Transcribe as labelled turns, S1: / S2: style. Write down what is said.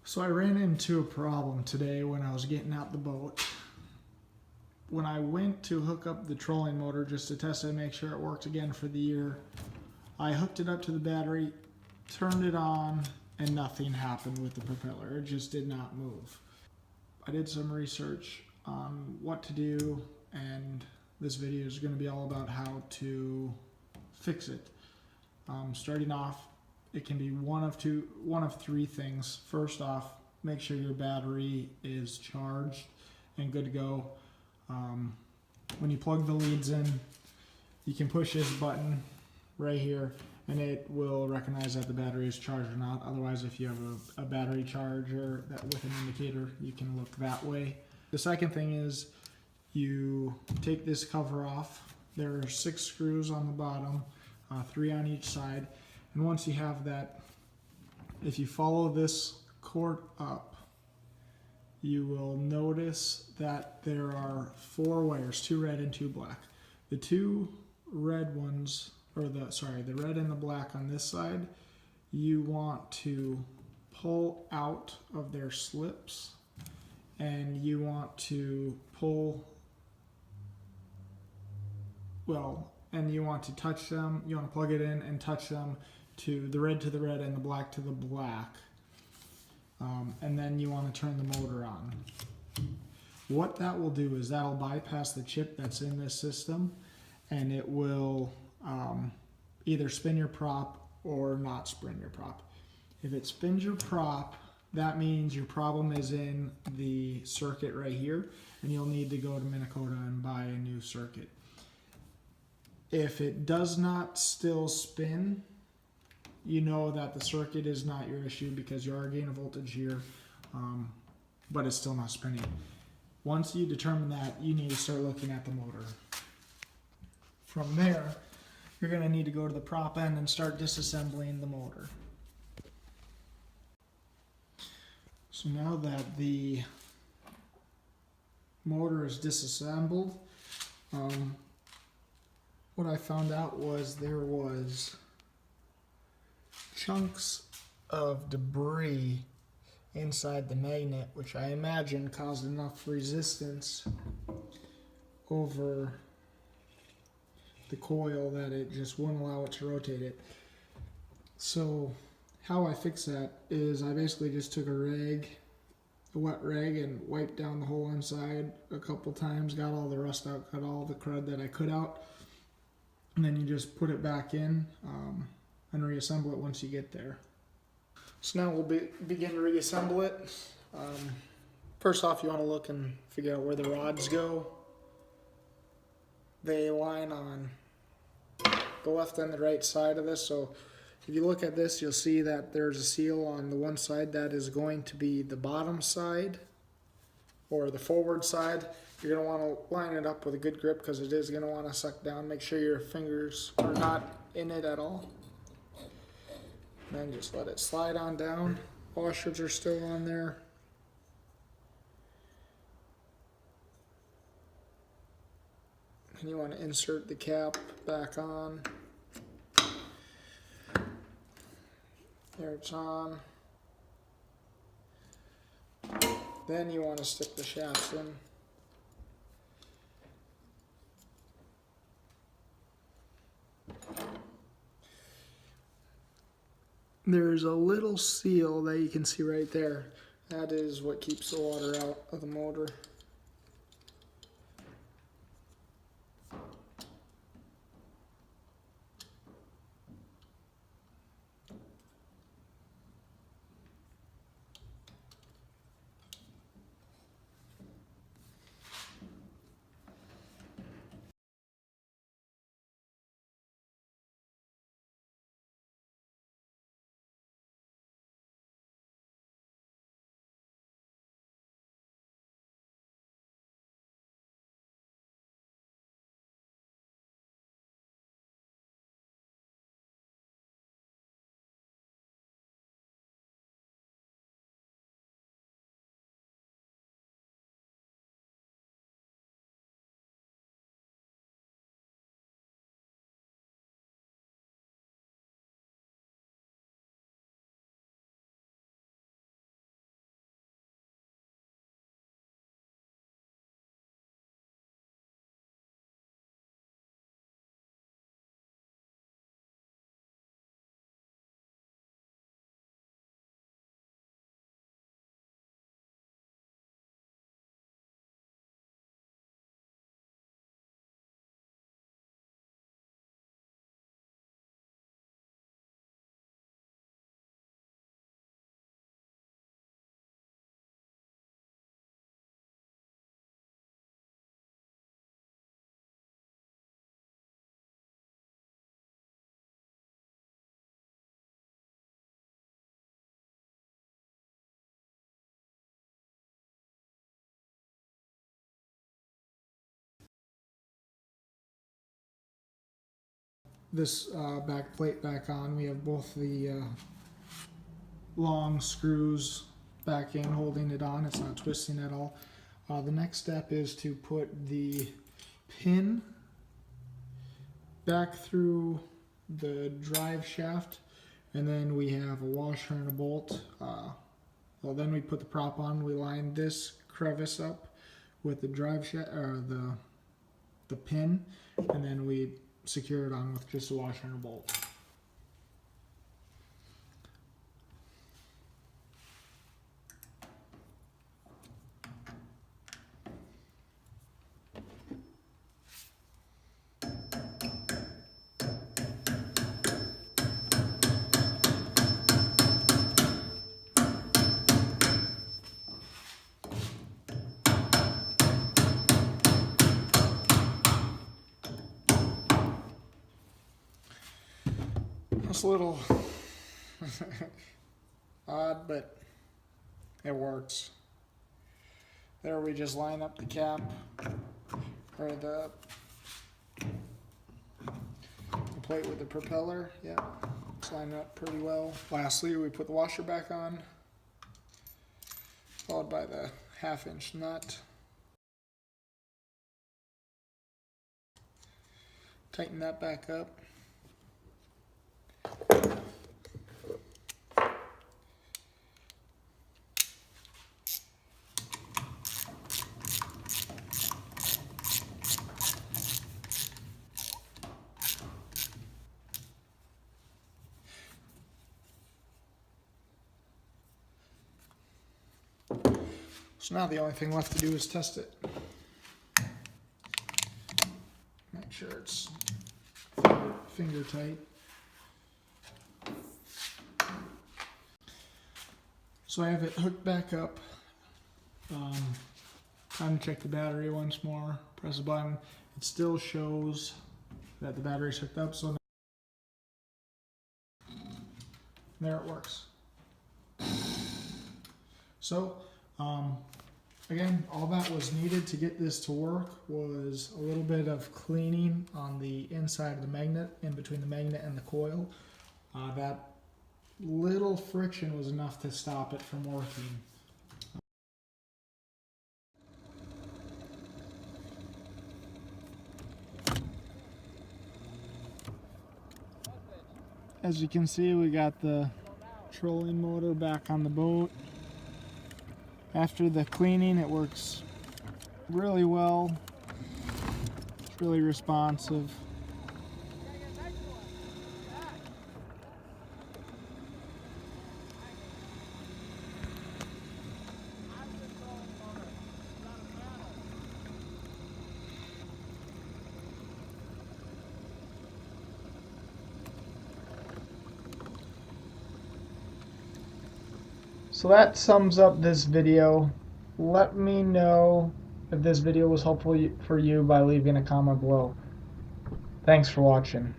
S1: So I ran into a problem today when I was getting out the boat. When I went to hook up the trolling motor just to test it and make sure it worked again for the year, I hooked it up to the battery, turned it on, and nothing happened with the propeller. It just did not move. I did some research on what to do, and this video is going to be all about how to fix it. Starting off, it can be one of three things. First off, make sure your battery is charged and good to go. When you plug the leads in, you can push this button right here and it will recognize that the battery is charged or not. Otherwise, if you have a battery charger that with an indicator, you can look that way. The second thing is you take this cover off. There are 6 screws on the bottom, 3 on each side. And once you have that, if you follow this cord up, you will notice that there are 4 wires, 2 red and 2 black. The 2 red ones, or the red and the black on this side, you want to pull out of their slips, and you want to and you want to touch them, you want to plug it in and touch them to the red and the black to the black. And then you want to turn the motor on. What that will do is that'll bypass the chip that's in this system, and it will either spin your prop or not spin your prop. If it spins your prop, that means your problem is in the circuit right here, and you'll need to go to Minn Kota and buy a new circuit. If it does not still spin, you know that the circuit is not your issue because you are gaining voltage here, but it's still not spinning. Once you determine that, you need to start looking at the motor. From there, you're going to need to go to the prop end and start disassembling the motor. So now that the motor is disassembled, what I found out was there was chunks of debris inside the magnet, which I imagine caused enough resistance over the coil that it just wouldn't allow it to rotate it. So how I fix that is I basically just took a wet rag, and wiped down the whole inside a couple times, got all the rust out, got all the crud that I could out, and then you just put it back in and reassemble it once you get there. So now we'll begin to reassemble it. First off, you want to look and figure out where the rods go. They line on the left and the right side of this. So if you look at this, you'll see that there's a seal on the one side that is going to be the bottom side or the forward side. You're going to want to line it up with a good grip because it is going to want to suck down. Make sure your fingers are not in it at all. Then just let it slide on down. Washers are still on there. And you want to insert the cap back on. There it's on. Then you want to stick the shafts in. There's a little seal that you can see right there. That is what keeps the water out of the motor. this back plate back on. We have both the long screws back in holding it on. It's not twisting at all. The next step is to put the pin back through the drive shaft, and then we have a washer and a bolt. Well, then we put the prop on. We line this crevice up with the drive shaft, or the pin, and then we secure it on with just a washer and a bolt. It's a little odd, but it works. There we just line up the cap, or the plate with the propeller. Yeah, it's lined up pretty well. Lastly, we put the washer back on, followed by the 1/2-inch nut. Tighten that back up. So now the only thing left to do is test it. Make sure it's finger tight. So I have it hooked back up. Time to check the battery once more. Press the button. It still shows that the battery's hooked up, so there it works. So again, all that was needed to get this to work was a little bit of cleaning on the inside of the magnet, in between the magnet and the coil. That little friction was enough to stop it from working. As you can see, we got the trolling motor back on the boat. After the cleaning, it works really well. It's really responsive. So that sums up this video. Let me know if this video was helpful for you by leaving a comment below. Thanks for watching.